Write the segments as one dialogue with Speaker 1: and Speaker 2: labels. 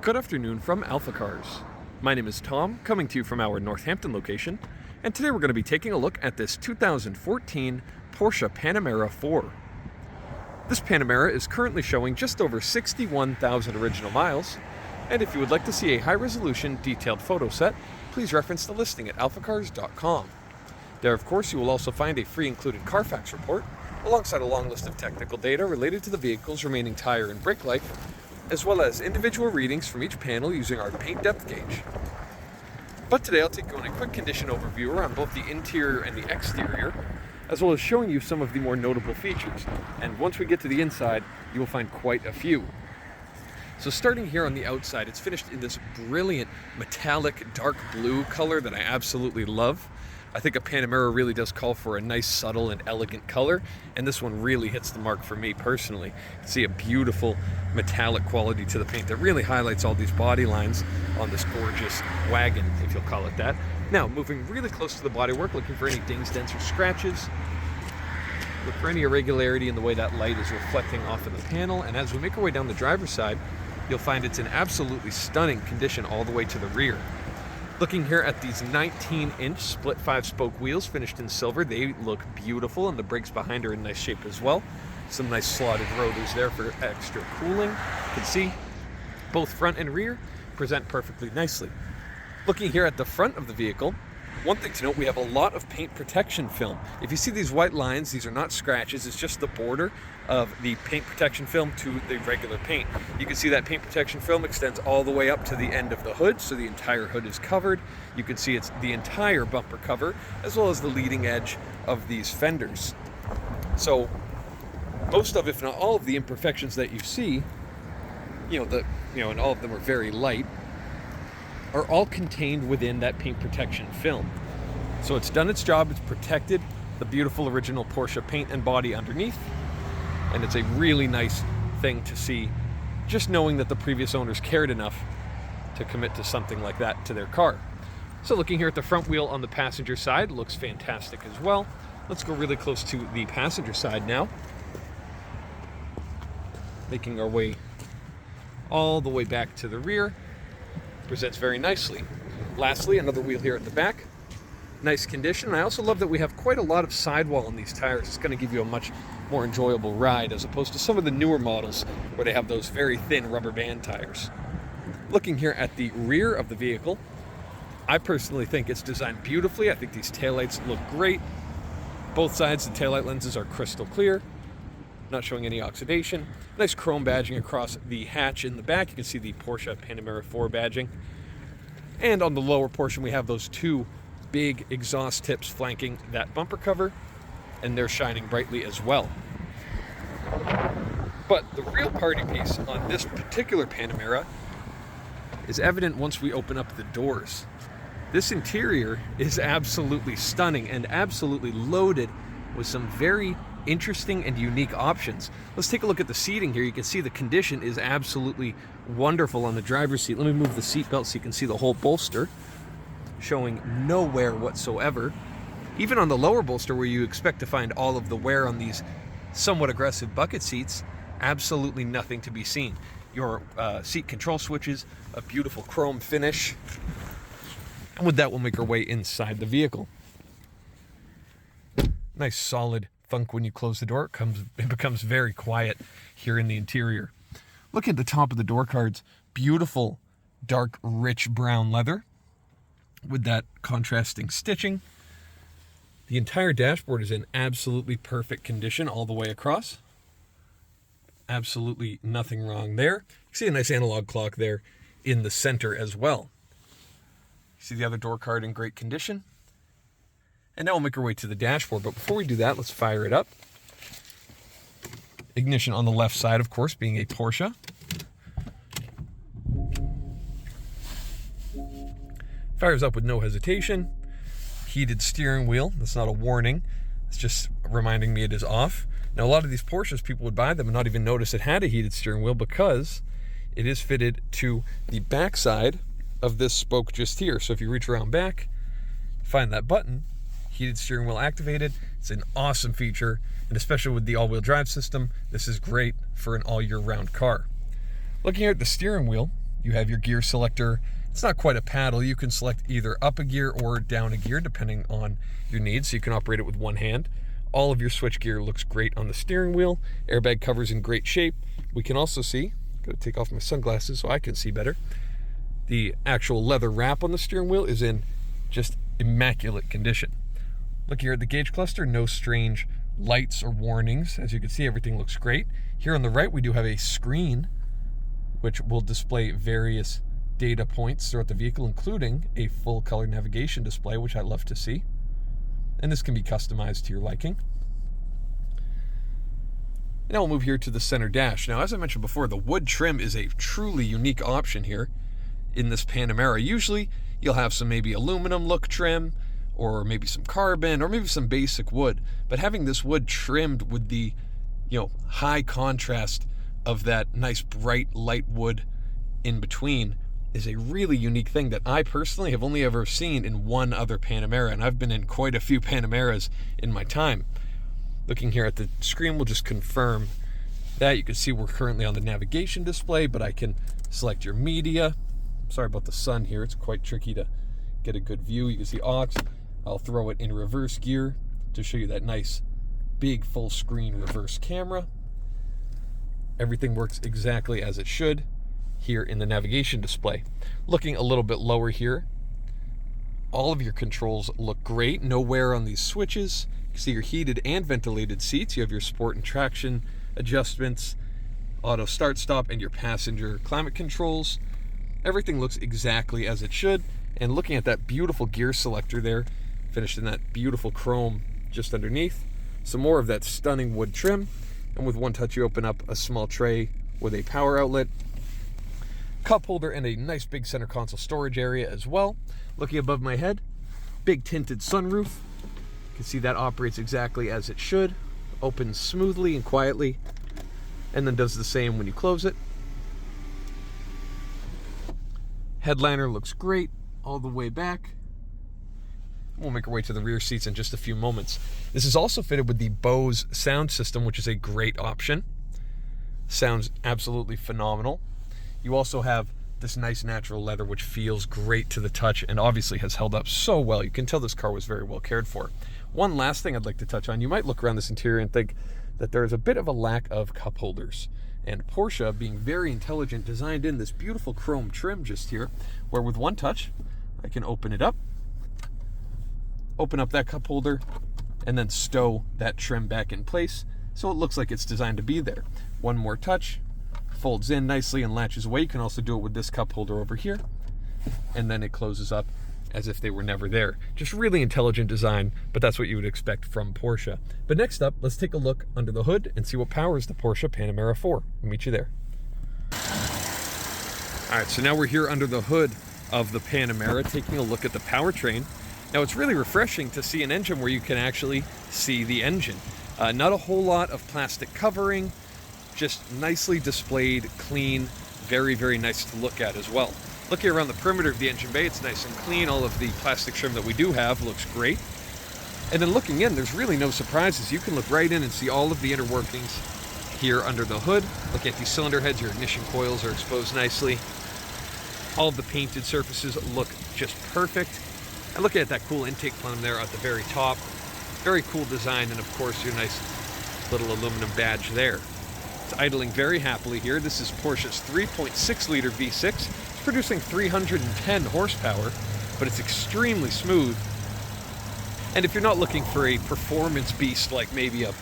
Speaker 1: Good afternoon from AlphaCars. My name is Tom, coming to you from our Northampton location, and today we're going to be taking a look at this 2014 Porsche Panamera 4. This Panamera is currently showing just over 61,000 original miles, and if you would like to see a high-resolution detailed photo set, please reference the listing at alphacars.com. There, of course, you will also find a free included Carfax report, alongside a long list of technical data related to the vehicle's remaining tire and brake life, as well as individual readings from each panel using our paint depth gauge. But today I'll take you on a quick condition overview around both the interior and the exterior, as well as showing you some of the more notable features. And once we get to the inside, you will find quite a few. So starting here on the outside, it's finished in this brilliant metallic dark blue color that I absolutely love. I think a Panamera really does call for a nice, subtle, and elegant color, and this one really hits the mark for me personally. You can see a beautiful metallic quality to the paint that really highlights all these body lines on this gorgeous wagon, if you'll call it that. Now, moving really close to the bodywork, looking for any dings, dents, or scratches. Look for any irregularity in the way that light is reflecting off of the panel, and as we make our way down the driver's side, you'll find it's in absolutely stunning condition all the way to the rear. Looking here at these 19-inch split 5-spoke wheels finished in silver, they look beautiful, and the brakes behind are in nice shape as well. Some nice slotted rotors there for extra cooling. You can see both front and rear present perfectly nicely. Looking here at the front of the vehicle, one thing to note, we have a lot of paint protection film. If you see these white lines, these are not scratches, it's just the border of the paint protection film to the regular paint. You can see that paint protection film extends all the way up to the end of the hood, so the entire hood is covered. You can see it's the entire bumper cover, as well as the leading edge of these fenders. So most of, if not all of the imperfections that you see, and all of them are very light, are all contained within that paint protection film. So it's done its job, it's protected the beautiful original Porsche paint and body underneath, and it's a really nice thing to see, just knowing that the previous owners cared enough to commit to something like that to their car. So looking here at the front wheel on the passenger side, looks fantastic as well. Let's go really close to the passenger side now, making our way all the way back to the rear. Presents very nicely. Lastly, another wheel here at the back. Nice condition. And I also love that we have quite a lot of sidewall on these tires. It's going to give you a much more enjoyable ride as opposed to some of the newer models where they have those very thin rubber band tires. Looking here at the rear of the vehicle, I personally think it's designed beautifully. I think these taillights look great. Both sides, the taillight lenses are crystal clear, not showing any oxidation. Nice chrome badging across the hatch in the back. You can see the Porsche Panamera 4 badging. And on the lower portion, we have those two big exhaust tips flanking that bumper cover, and they're shining brightly as well. But the real party piece on this particular Panamera is evident once we open up the doors. This interior is absolutely stunning and absolutely loaded with some very interesting and unique options. Let's take a look at the seating here. You can see the condition is absolutely wonderful on the driver's seat. Let me move the seat belt so you can see the whole bolster, showing no wear whatsoever. Even on the lower bolster, where you expect to find all of the wear on these somewhat aggressive bucket seats, absolutely nothing to be seen. Your seat control switches, a beautiful chrome finish. And with that, we'll make our way inside the vehicle. Nice solid thunk when you close the door. It becomes very quiet here in the interior. Look at the top of the door cards. Beautiful, dark, rich brown leather with that contrasting stitching. The entire dashboard is in absolutely perfect condition all the way across. Absolutely nothing wrong there. You see a nice analog clock there in the center as well. You see the other door card in great condition. And now we'll make our way to the dashboard. But before we do that, let's fire it up. Ignition on the left side, of course, being a Porsche. Fires up with no hesitation. Heated steering wheel. That's not a warning. It's just reminding me it is off. Now, a lot of these Porsches, people would buy them and not even notice it had a heated steering wheel because it is fitted to the back side of this spoke just here. So if you reach around back, find that button, heated steering wheel activated. It's an awesome feature, and especially with the all-wheel drive system, this is great for an all-year-round car. Looking at the steering wheel, You have your gear selector. It's not quite a paddle. You can select either up a gear or down a gear depending on your needs, so you can operate it with one hand. All of your switch gear looks great on the steering wheel. Airbag cover's in great shape. We can also see, gotta take off my sunglasses so I can see better, the actual leather wrap on the steering wheel is in just immaculate condition. Look here at the gauge cluster, no strange lights or warnings. As you can see, everything looks great. Here on the right, we do have a screen which will display various data points throughout the vehicle, including a full color navigation display, which I love to see. And this can be customized to your liking. Now we'll move here to the center dash. Now, as I mentioned before, the wood trim is a truly unique option here in this Panamera. Usually you'll have some maybe aluminum look trim, or maybe some carbon, or maybe some basic wood. But having this wood trimmed with the, high contrast of that nice bright light wood in between is a really unique thing that I personally have only ever seen in one other Panamera, and I've been in quite a few Panameras in my time. Looking here at the screen will just confirm that. You can see we're currently on the navigation display, but I can select your media. Sorry about the sun here, it's quite tricky to get a good view. You can see aux. I'll throw it in reverse gear to show you that nice big full screen reverse camera. Everything works exactly as it should here in the navigation display. Looking a little bit lower here, all of your controls look great. No wear on these switches. You can see your heated and ventilated seats. You have your sport and traction adjustments, auto start stop, and your passenger climate controls. Everything looks exactly as it should. And looking at that beautiful gear selector there, finished in that beautiful chrome just underneath, some more of that stunning wood trim. And with one touch, you open up a small tray with a power outlet, cup holder, and a nice big center console storage area as well. Looking above my head, big tinted sunroof. You can see that operates exactly as it should. Opens smoothly and quietly, and then does the same when you close it. Headliner looks great all the way back. We'll make our way to the rear seats in just a few moments. This is also fitted with the Bose sound system, which is a great option. Sounds absolutely phenomenal. You also have this nice natural leather, which feels great to the touch and obviously has held up so well. You can tell this car was very well cared for. One last thing I'd like to touch on. You might look around this interior and think that there is a bit of a lack of cup holders. And Porsche, being very intelligent, designed in this beautiful chrome trim just here, where with one touch, I can open it up, open up that cup holder, and then stow that trim back in place so it looks like it's designed to be there. One more touch, folds in nicely and latches away. You can also do it with this cup holder over here, and then it closes up as if they were never there. Just really intelligent design, but that's what you would expect from Porsche. But next up, let's take a look under the hood and see what powers the Porsche Panamera 4. We'll meet you there. All right, so now we're here under the hood of the Panamera, taking a look at the powertrain. Now, it's really refreshing to see an engine where you can actually see the engine. Not a whole lot of plastic covering, just nicely displayed, clean, very, very nice to look at as well. Looking around the perimeter of the engine bay, it's nice and clean. All of the plastic trim that we do have looks great. And then looking in, there's really no surprises. You can look right in and see all of the inner workings here under the hood. Looking at these cylinder heads, your ignition coils are exposed nicely. All of the painted surfaces look just perfect. And looking at that cool intake plenum there at the very top. Very cool design, and of course your nice little aluminum badge there. It's idling very happily here. This is Porsche's 3.6 liter V6. It's producing 310 horsepower, but it's extremely smooth. And if you're not looking for a performance beast like maybe a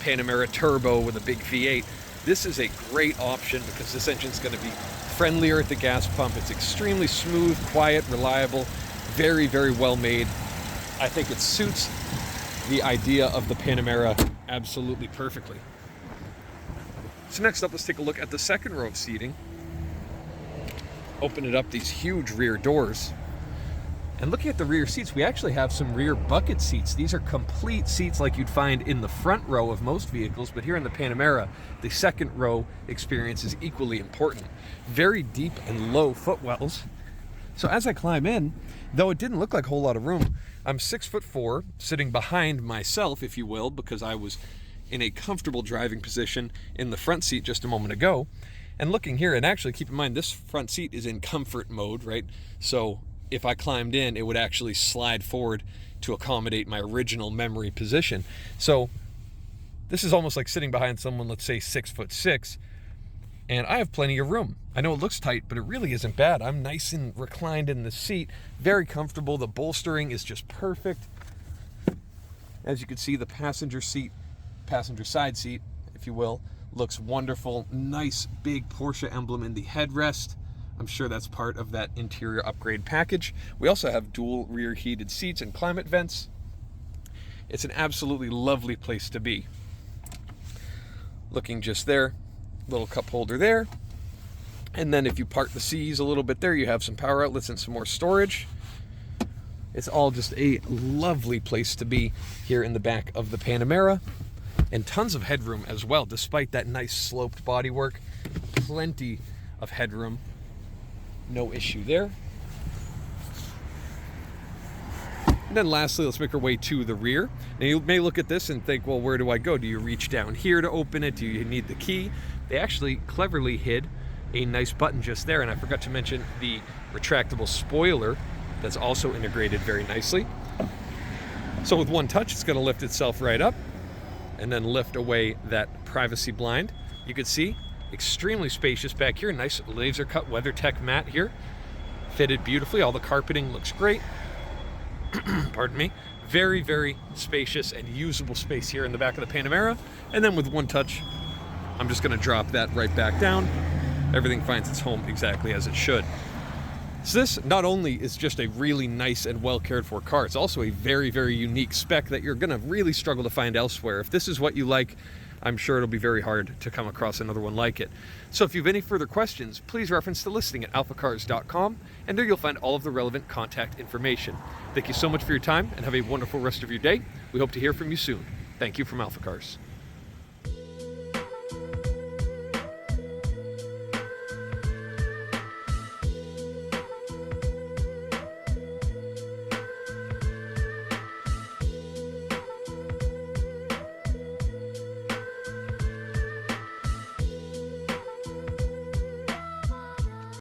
Speaker 1: Panamera Turbo with a big V8, this is a great option because this engine's going to be friendlier at the gas pump. It's extremely smooth, quiet, reliable, very, very well made. I think it suits the idea of the Panamera absolutely perfectly. So next up, let's take a look at the second row of seating. Open it up, these huge rear doors. And looking at the rear seats, we actually have some rear bucket seats. These are complete seats like you'd find in the front row of most vehicles, but here in the Panamera, the second row experience is equally important. Very deep and low footwells. So as I climb in, though it didn't look like a whole lot of room, I'm 6'4", sitting behind myself, if you will, because I was in a comfortable driving position in the front seat just a moment ago. And looking here, and actually keep in mind, this front seat is in comfort mode, right? So if I climbed in, it would actually slide forward to accommodate my original memory position. So this is almost like sitting behind someone, let's say 6'6", and I have plenty of room. I know it looks tight, but it really isn't bad. I'm nice and reclined in the seat, very comfortable. The bolstering is just perfect. As you can see, the passenger side seat, if you will, looks wonderful. Nice big Porsche emblem in the headrest. I'm sure that's part of that interior upgrade package. We also have dual rear heated seats and climate vents. It's an absolutely lovely place to be. Looking just there, little cup holder there. And then if you part the C's a little bit there, you have some power outlets and some more storage. It's all just a lovely place to be here in the back of the Panamera. And tons of headroom as well, despite that nice sloped bodywork. Plenty of headroom. No issue there. And then lastly, let's make our way to the rear. Now you may look at this and think, well, where do I go? Do you reach down here to open it? Do you need the key? They actually cleverly hid a nice button just there, and I forgot to mention the retractable spoiler that's also integrated very nicely. So with one touch, it's going to lift itself right up and then lift away that privacy blind. You can see extremely spacious back here. Nice laser cut WeatherTech mat here, fitted beautifully. All the carpeting looks great. Pardon me. Very, very spacious and usable space here in the back of the Panamera. And then with one touch, I'm just going to drop that right back down. Everything finds its home exactly as it should. So this not only is just a really nice and well cared for car, it's also a very, very unique spec that you're going to really struggle to find elsewhere. If this is what you like, I'm sure it'll be very hard to come across another one like it. So if you have any further questions, please reference the listing at alphacars.com, and there you'll find all of the relevant contact information. Thank you so much for your time, and have a wonderful rest of your day. We hope to hear from you soon. Thank you from AlphaCars.